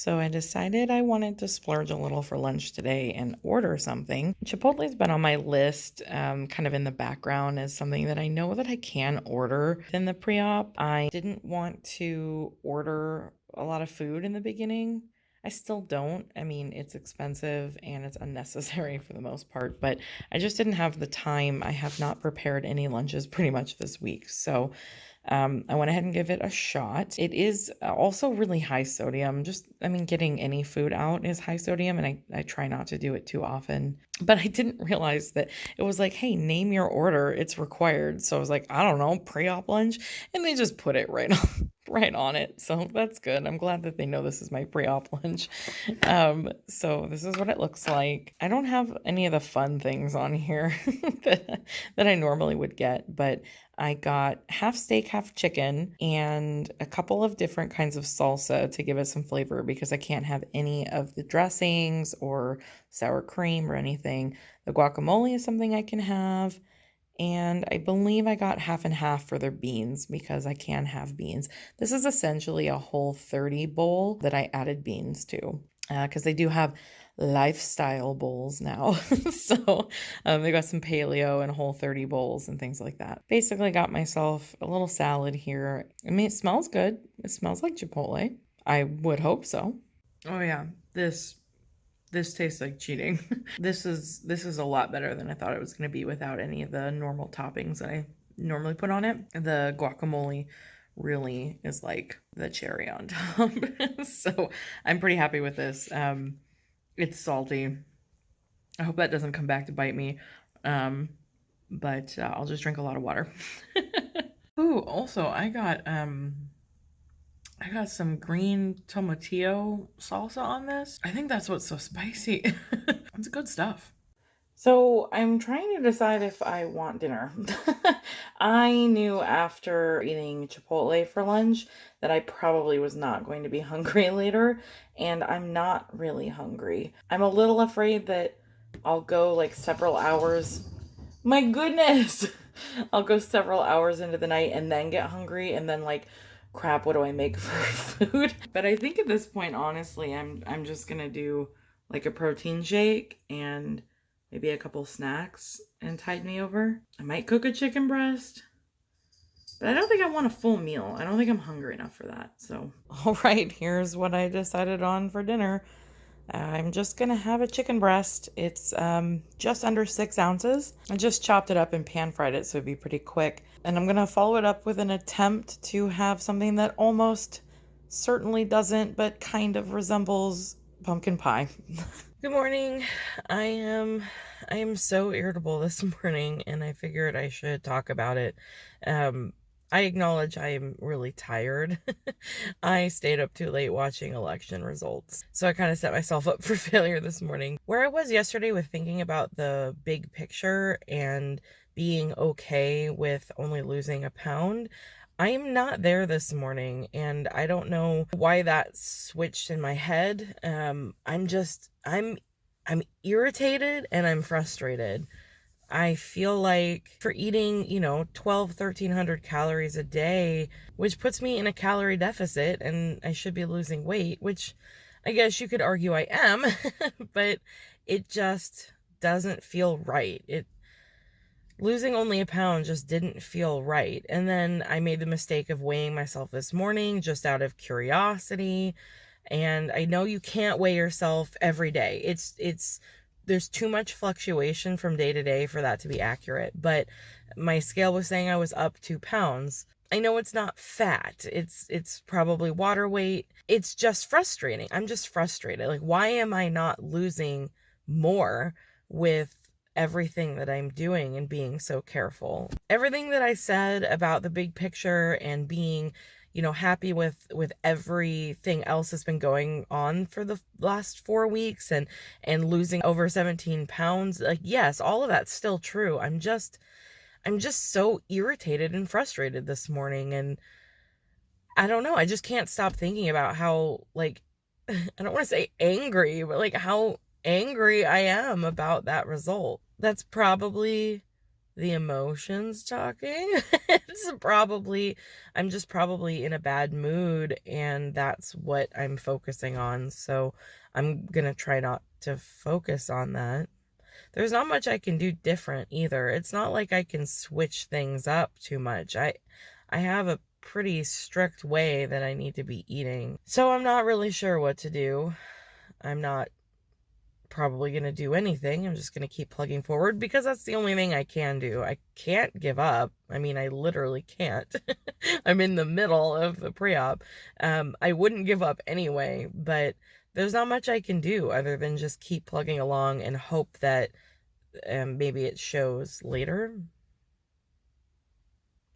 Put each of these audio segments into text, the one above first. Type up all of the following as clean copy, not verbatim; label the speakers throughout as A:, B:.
A: So I decided I wanted to splurge a little for lunch today and order something. Chipotle's been on my list, kind of in the background as something that I know that I can order in the pre-op. I didn't want to order a lot of food in the beginning. I still don't. I mean, it's expensive and it's unnecessary for the most part, but I just didn't have the time. I have not prepared any lunches pretty much this week. So I went ahead and give it a shot. It is also really high sodium. Getting any food out is high sodium, and I try not to do it too often. But I didn't realize that it was like, hey, name your order. It's required. So I was like, I don't know, pre-op lunch. And they just put it right on, right on it. So that's good. I'm glad that they know this is my pre-op lunch. So this is what it looks like. I don't have any of the fun things on here that I normally would get, but I got half steak, half chicken, and a couple of different kinds of salsa to give it some flavor because I can't have any of the dressings or sour cream or anything. The guacamole is something I can have. And I believe I got half and half for their beans because I can have beans. This is essentially a Whole30 bowl that I added beans to because they do have lifestyle bowls now. So they got some paleo and Whole30 bowls and things like that. Basically got myself a little salad here. I mean, it smells good. It smells like Chipotle. I would hope so. Oh yeah, this tastes like cheating. This is a lot better than I thought it was going to be without any of the normal toppings that I normally put on it. The guacamole really is like the cherry on top. So I'm pretty happy with this. It's salty. I hope that doesn't come back to bite me. But I'll just drink a lot of water. Ooh, also I got some green tomatillo salsa on this. I think that's what's so spicy. It's good stuff. So I'm trying to decide if I want dinner. I knew after eating Chipotle for lunch that I probably was not going to be hungry later, and I'm not really hungry. I'm a little afraid that I'll go like several hours. My goodness! I'll go several hours into the night and then get hungry and then like, crap, what do I make for food? But I think at this point, honestly, I'm just gonna do like a protein shake and maybe a couple snacks and tide me over. I might cook a chicken breast, but I don't think I want a full meal. I don't think I'm hungry enough for that. So, all right, here's what I decided on for dinner. I'm just gonna have a chicken breast. It's just under 6 ounces. I just chopped it up and pan fried it, so it'd be pretty quick. And I'm gonna follow it up with an attempt to have something that almost certainly doesn't, but kind of resembles pumpkin pie. Good morning. I am so irritable this morning, and I figured I should talk about it. I acknowledge I am really tired. I stayed up too late watching election results. So I kind of set myself up for failure this morning. Where I was yesterday with thinking about the big picture and being okay with only losing a pound, I'm not there this morning, and I don't know why that switched in my head. I'm irritated and I'm frustrated. I feel like for eating, 1,300 calories a day, which puts me in a calorie deficit, and I should be losing weight, which I guess you could argue I am, but it just doesn't feel right. Losing only a pound just didn't feel right. And then I made the mistake of weighing myself this morning just out of curiosity. And I know you can't weigh yourself every day. There's too much fluctuation from day to day for that to be accurate. But my scale was saying I was up 2 pounds. I know it's not fat. It's probably water weight. It's just frustrating. I'm just frustrated. Like, why am I not losing more with everything that I'm doing and being so careful? Everything that I said about the big picture and being happy with everything else that's been going on for the last 4 weeks and losing over 17 pounds. Like, yes, all of that's still true. I'm just so irritated and frustrated this morning. And I don't know. I just can't stop thinking about how, like, I don't want to say angry, but like how angry I am about that result. That's probably the emotions talking. I'm just probably in a bad mood, and that's what I'm focusing on. So I'm gonna try not to focus on that. There's not much I can do different either. It's not like I can switch things up too much. I have a pretty strict way that I need to be eating. So I'm not really sure what to do. I'm not probably going to do anything. I'm just going to keep plugging forward because that's the only thing I can do. I can't give up. I mean, I literally can't. I'm in the middle of the pre-op. I wouldn't give up anyway, but there's not much I can do other than just keep plugging along and hope that maybe it shows later.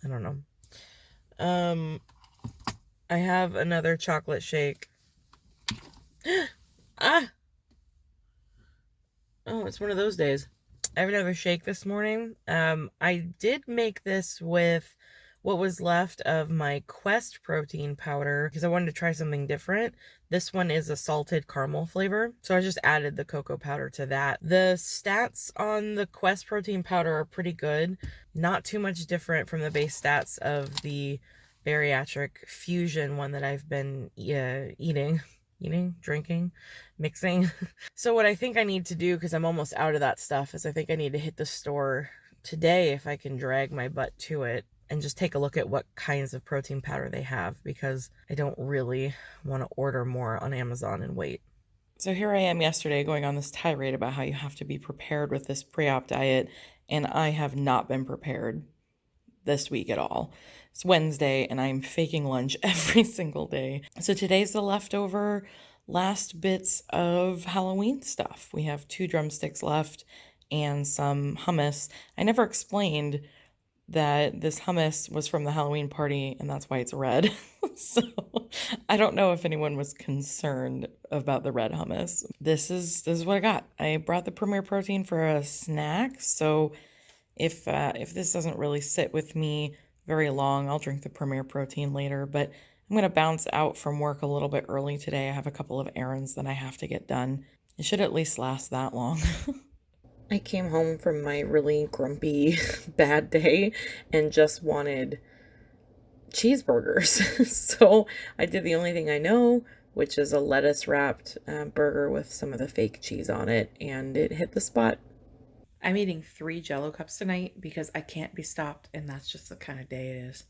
A: I don't know. I have another chocolate shake. Ah! Oh, it's one of those days. I have another shake this morning. I did make this with what was left of my Quest protein powder because I wanted to try something different. This one is a salted caramel flavor, so I just added the cocoa powder to that. The stats on the Quest protein powder are pretty good. Not too much different from the base stats of the bariatric fusion one that I've been eating, drinking, mixing. So what I think I need to do, because I'm almost out of that stuff, is I think I need to hit the store today if I can drag my butt to it and just take a look at what kinds of protein powder they have, because I don't really want to order more on Amazon and wait. So here I am yesterday going on this tirade about how you have to be prepared with this pre-op diet, and I have not been prepared this week at all. It's Wednesday and I'm faking lunch every single day. So today's the leftover last bits of Halloween stuff. We have 2 drumsticks left and some hummus. I never explained that this hummus was from the Halloween party and that's why it's red. So I don't know if anyone was concerned about the red hummus. This is what I got. I brought the Premier Protein for a snack, so if this doesn't really sit with me very long, I'll drink the Premier Protein later, but I'm going to bounce out from work a little bit early today. I have a couple of errands that I have to get done. It should at least last that long. I came home from my really grumpy, bad day and just wanted cheeseburgers. So I did the only thing I know, which is a lettuce-wrapped burger with some of the fake cheese on it, and it hit the spot. I'm eating 3 Jell-O cups tonight because I can't be stopped, and that's just the kind of day it is.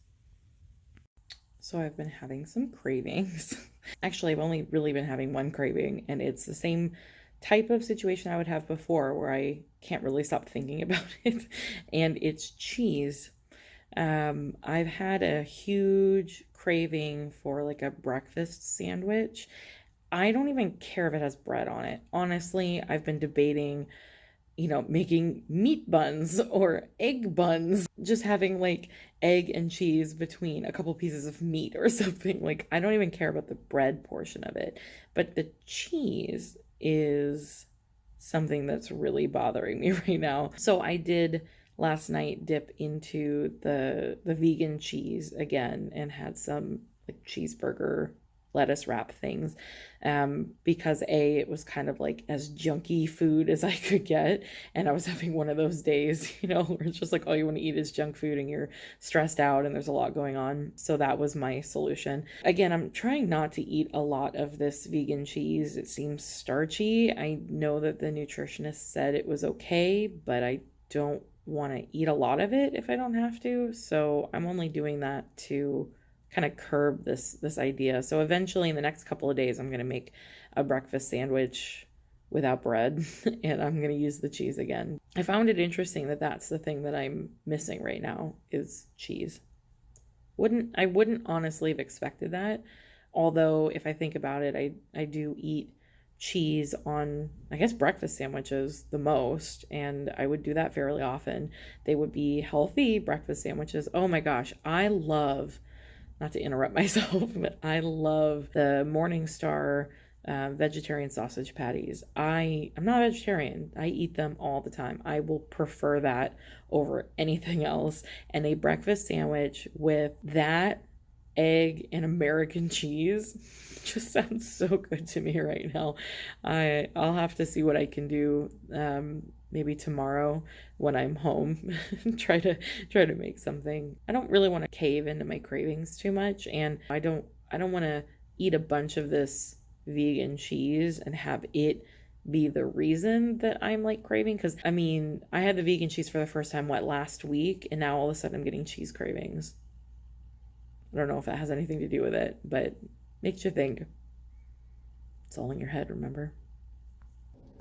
A: So I've been having some cravings. Actually, I've only really been having one craving, and it's the same type of situation I would have before where I can't really stop thinking about it, and it's cheese. I've had a huge craving for like a breakfast sandwich. I don't even care if it has bread on it. Honestly, I've been debating making meat buns or egg buns, just having like egg and cheese between a couple pieces of meat or something. Like, I don't even care about the bread portion of it, but the cheese is something that's really bothering me right now. So I did last night dip into the vegan cheese again and had some like cheeseburger lettuce wrap things, because it was kind of like as junky food as I could get, and I was having one of those days, where it's just like all you want to eat is junk food and you're stressed out and there's a lot going on. So that was my solution. Again, I'm trying not to eat a lot of this vegan cheese. It seems starchy. I know that the nutritionist said it was okay, but I don't want to eat a lot of it if I don't have to, so I'm only doing that to kind of curb this idea. So eventually in the next couple of days, I'm going to make a breakfast sandwich without bread and I'm going to use the cheese again. I found it interesting that that's the thing that I'm missing right now is cheese. I wouldn't honestly have expected that. Although if I think about it, I do eat cheese on, I guess, breakfast sandwiches the most, and I would do that fairly often. They would be healthy breakfast sandwiches. Oh my gosh, I love, not to interrupt myself, but I love the Morningstar vegetarian sausage patties. I'm not a vegetarian. I eat them all the time. I will prefer that over anything else. And a breakfast sandwich with that, egg, and American cheese just sounds so good to me right now. I'll have to see what I can do maybe tomorrow when I'm home, try to make something. I don't really want to cave into my cravings too much, and I don't want to eat a bunch of this vegan cheese and have it be the reason that I'm like craving. Because I mean, I had the vegan cheese for the first time, last week, and now all of a sudden I'm getting cheese cravings. I don't know if that has anything to do with it, but makes you think. It's all in your head, remember?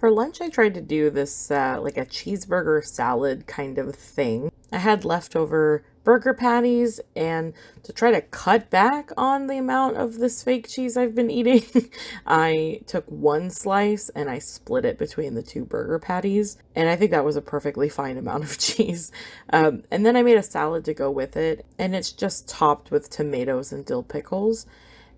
A: For lunch, I tried to do this like a cheeseburger salad kind of thing. I had leftover burger patties, and to try to cut back on the amount of this fake cheese I've been eating, I took one slice and I split it between the two burger patties. And I think that was a perfectly fine amount of cheese. And then I made a salad to go with it, and it's just topped with tomatoes and dill pickles.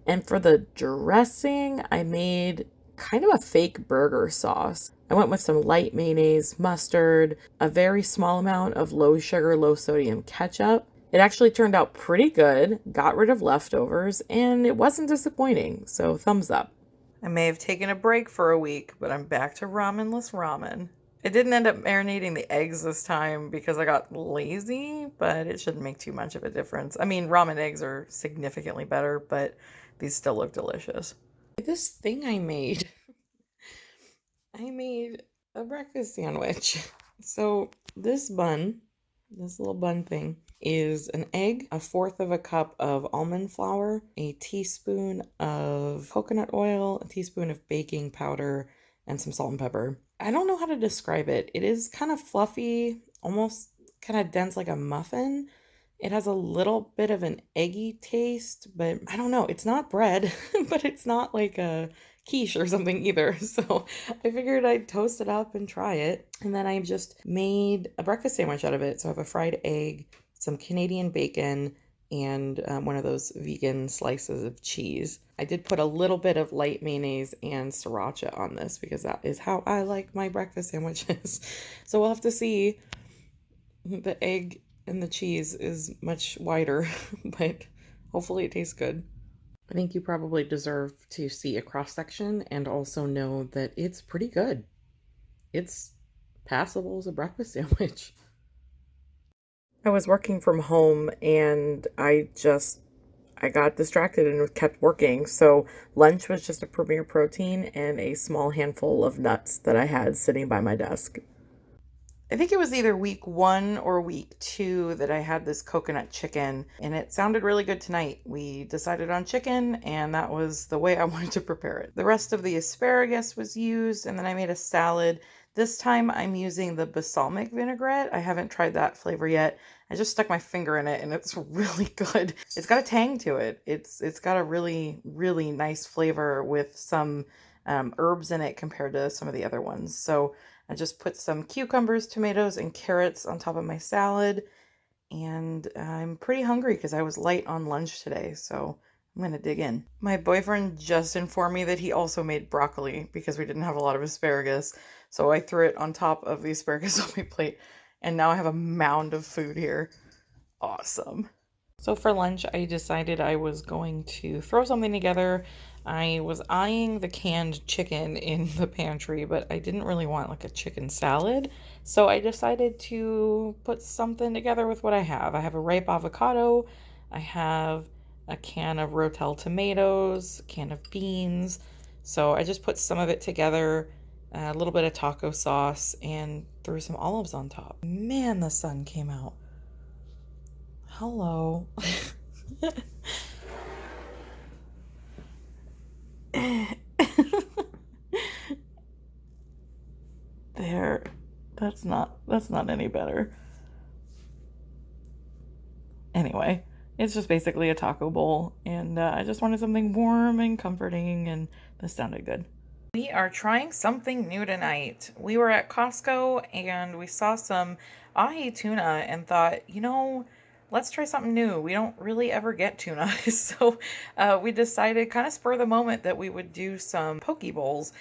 A: And for the dressing, I made kind of a fake burger sauce. I went with some light mayonnaise, mustard, a very small amount of low sugar, low sodium ketchup. It actually turned out pretty good, got rid of leftovers, and it wasn't disappointing, so thumbs up. I may have taken a break for a week, but I'm back to ramenless ramen. It didn't end up marinating the eggs this time because I got lazy, but it shouldn't make too much of a difference. I mean, ramen eggs are significantly better, but these still look delicious. This thing I made a breakfast sandwich. So this bun, this little bun thing, is an egg, a fourth of a cup of almond flour, a teaspoon of coconut oil, a teaspoon of baking powder, and some salt and pepper. I don't know how to describe it. It is kind of fluffy, almost kind of dense like a muffin. It has a little bit of an eggy taste, but I don't know. It's not bread, but it's not like a quiche or something either. So I figured I'd toast it up and try it. And then I just made a breakfast sandwich out of it. So I have a fried egg, some Canadian bacon, and one of those vegan slices of cheese. I did put a little bit of light mayonnaise and sriracha on this because that is how I like my breakfast sandwiches. So we'll have to see. The egg and the cheese is much wider, but hopefully it tastes good. I think you probably deserve to see a cross section and also know that it's pretty good. It's passable as a breakfast sandwich. I was working from home and I got distracted and kept working. So lunch was just a Premier Protein and a small handful of nuts that I had sitting by my desk. I think it was either week 1 or week 2 that I had this coconut chicken, and it sounded really good tonight. We decided on chicken, and that was the way I wanted to prepare it. The rest of the asparagus was used, and then I made a salad. This time I'm using the balsamic vinaigrette. I haven't tried that flavor yet. I just stuck my finger in it, and it's really good. It's got a tang to it. It's got a really, really nice flavor with some herbs in it compared to some of the other ones. So I just put some cucumbers, tomatoes, and carrots on top of my salad, and I'm pretty hungry because I was light on lunch today, so I'm going to dig in. My boyfriend just informed me that he also made broccoli because we didn't have a lot of asparagus, so I threw it on top of the asparagus on my plate, and now I have a mound of food here. Awesome. So for lunch, I decided I was going to throw something together. I was eyeing the canned chicken in the pantry, but I didn't really want like a chicken salad. So I decided to put something together with what I have. I have a ripe avocado. I have a can of Rotel tomatoes, a can of beans. So I just put some of it together, a little bit of taco sauce, and threw some olives on top. Man, the sun came out. Hello. There. That's not any better. Anyway, it's just basically a taco bowl, and I just wanted something warm and comforting, and this sounded good. We are trying something new tonight. We were at Costco and we saw some ahi tuna and thought, let's try something new. We don't really ever get tuna. So we decided, kind of spur of the moment, that we would do some poke bowls.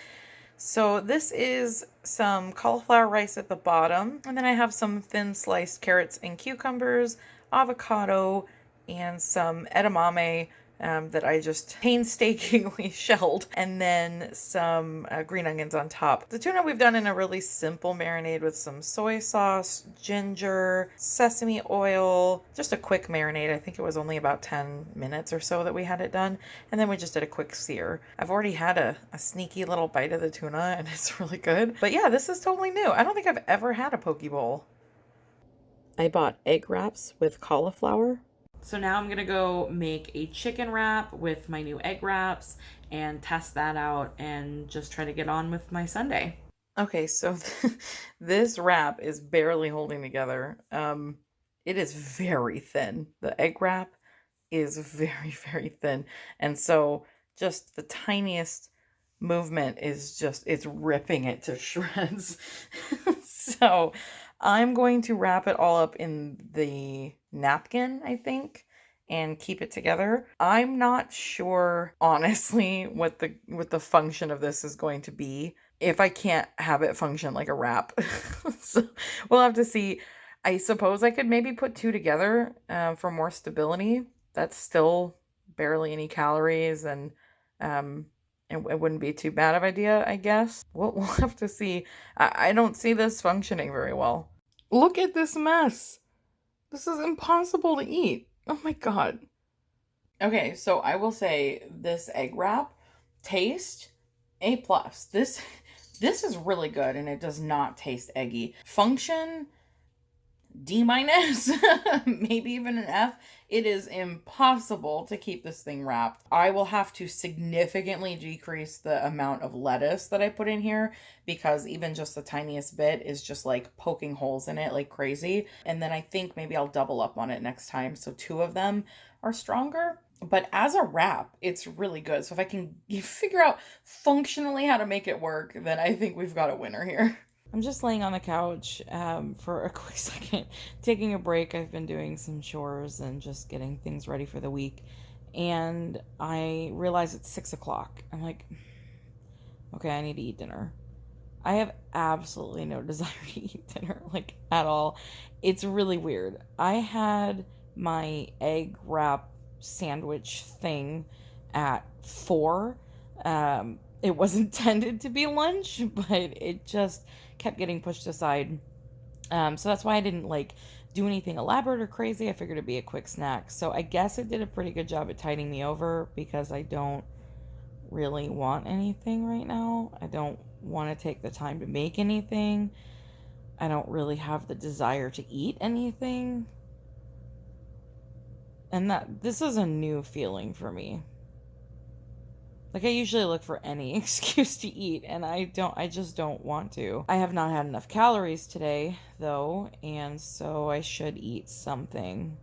A: So this is some cauliflower rice at the bottom. And then I have some thin sliced carrots and cucumbers, avocado, and some edamame that I just painstakingly shelled, and then some green onions on top. The tuna we've done in a really simple marinade with some soy sauce, ginger, sesame oil, just a quick marinade. I think it was only about 10 minutes or so that we had it done, and then we just did a quick sear. I've already had a sneaky little bite of the tuna, and it's really good. But yeah, this is totally new. I don't think I've ever had a poke bowl. I bought egg wraps with cauliflower. So now I'm gonna go make a chicken wrap with my new egg wraps and test that out and just try to get on with my Sunday. Okay, so this wrap is barely holding together. It is very thin. The egg wrap is very, very thin. And so just the tiniest movement is just, it's ripping it to shreds. So I'm going to wrap it all up in the napkin, I think, and keep it together. I'm not sure, honestly, what the function of this is going to be if I can't have it function like a wrap. So we'll have to see. I suppose I could maybe put two together for more stability. That's still barely any calories, and it wouldn't be too bad of an idea, I guess. We'll have to see. I don't see this functioning very well. Look at this mess. This is impossible to eat. Oh my god. Okay, so I will say this egg wrap, taste, A+. This is really good, and it does not taste eggy. Function, D-, maybe even an F. It is impossible to keep this thing wrapped. I will have to significantly decrease the amount of lettuce that I put in here, because even just the tiniest bit is just like poking holes in it like crazy. And then I think maybe I'll double up on it next time, so 2 of them are stronger. But as a wrap, it's really good. So if I can figure out functionally how to make it work, then I think we've got a winner here. I'm just laying on the couch for a quick second, taking a break. I've been doing some chores and just getting things ready for the week. And I realize it's 6 o'clock. I'm like, okay, I need to eat dinner. I have absolutely no desire to eat dinner, like, at all. It's really weird. I had my egg wrap sandwich thing at 4. It was intended to be lunch, but it just kept getting pushed aside. So that's why I didn't like do anything elaborate or crazy. I figured it'd be a quick snack. So I guess it did a pretty good job at tiding me over, because I don't really want anything right now. I don't want to take the time to make anything. I don't really have the desire to eat anything. And this is a new feeling for me. Like, I usually look for any excuse to eat, and I just don't want to. I have not had enough calories today, though, and so I should eat something.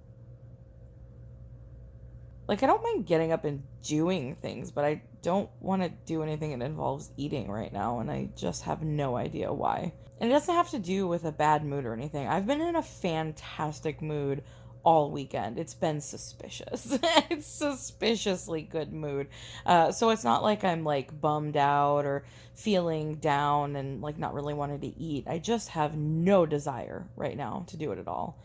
A: Like, I don't mind getting up and doing things, but I don't want to do anything that involves eating right now, and I just have no idea why. And it doesn't have to do with a bad mood or anything. I've been in a fantastic mood all weekend. It's been suspicious. It's suspiciously good mood. So it's not like I'm like bummed out or feeling down and like not really wanting to eat. I just have no desire right now to do it at all.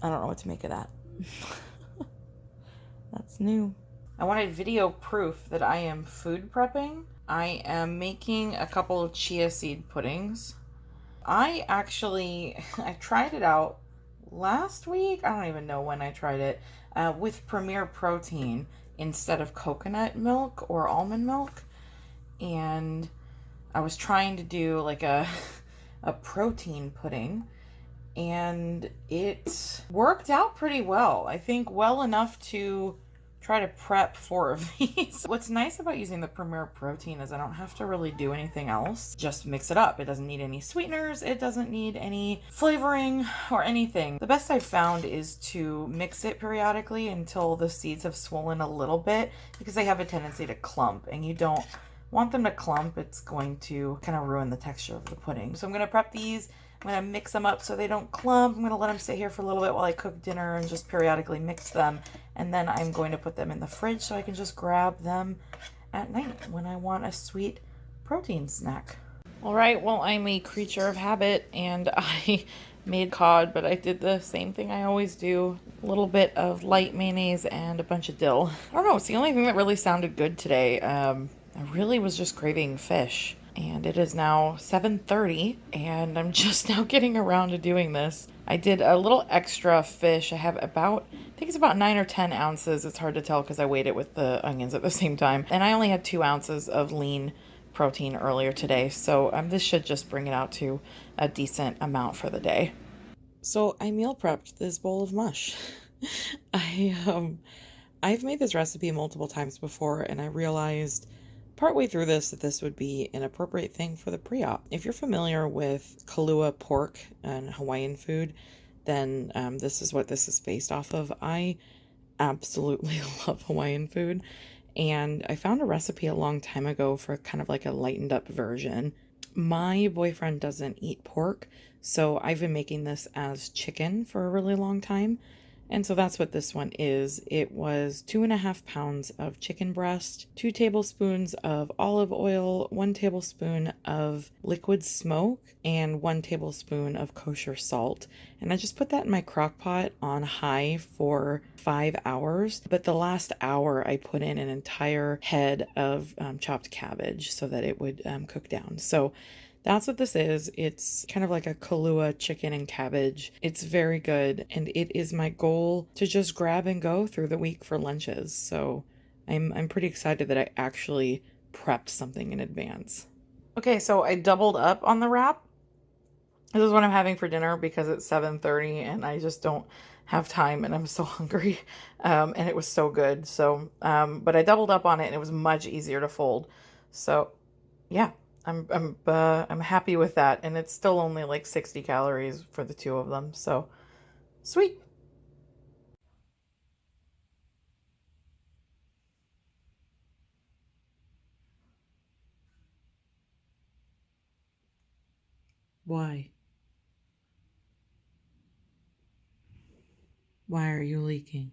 A: I don't know what to make of that. That's new. I wanted video proof that I am food prepping. I am making a couple of chia seed puddings. I tried it out last week. I don't even know when I tried it, with Premier Protein instead of coconut milk or almond milk. And I was trying to do like a protein pudding, and it worked out pretty well. I think well enough to try to prep 4 of these. What's nice about using the Premier Protein is I don't have to really do anything else. Just mix it up. It doesn't need any sweeteners. It doesn't need any flavoring or anything. The best I've found is to mix it periodically until the seeds have swollen a little bit, because they have a tendency to clump, and you don't want them to clump. It's going to kind of ruin the texture of the pudding. So I'm going to prep these. I'm going to mix them up so they don't clump. I'm going to let them sit here for a little bit while I cook dinner and just periodically mix them. And then I'm going to put them in the fridge so I can just grab them at night when I want a sweet protein snack. All right, well, I'm a creature of habit, and I made cod, but I did the same thing I always do. a little bit of light mayonnaise, and a bunch of dill. I don't know, it's the only thing that really sounded good today. I really was just craving fish. And it is now 7:30, and I'm just now getting around to doing this. I did a little extra fish. I have about, I think it's about 9 or 10 ounces. It's hard to tell because I weighed it with the onions at the same time. And I only had 2 ounces of lean protein earlier today. So this should just bring it out to a decent amount for the day. So I meal prepped this bowl of mush. I I've made this recipe multiple times before, and I realized partway through this that this would be an appropriate thing for the pre-op. If you're familiar with Kahlua pork and Hawaiian food, then this is what this is based off of. I absolutely love Hawaiian food, and I found a recipe a long time ago for kind of like a lightened up version. My boyfriend doesn't eat pork, so I've been making this as chicken for a really long time. And so that's what this one is. It was 2.5 pounds of chicken breast, 2 tablespoons of olive oil, 1 tablespoon of liquid smoke, and 1 tablespoon of kosher salt. And I just put that in my crock pot on high for 5 hours. But the last hour, I put in an entire head of chopped cabbage so that it would cook down. So that's what this is. It's kind of like a Kahlua chicken and cabbage. It's very good, and it is my goal to just grab and go through the week for lunches. So I'm pretty excited that I actually prepped something in advance. Okay, so I doubled up on the wrap. This is what I'm having for dinner because it's 7:30 and I just don't have time and I'm so hungry. And it was so good. So, but I doubled up on it and it was much easier to fold. So, yeah, I'm happy with that, and it's still only like 60 calories for the two of them. So, sweet. Why? Why are you leaking?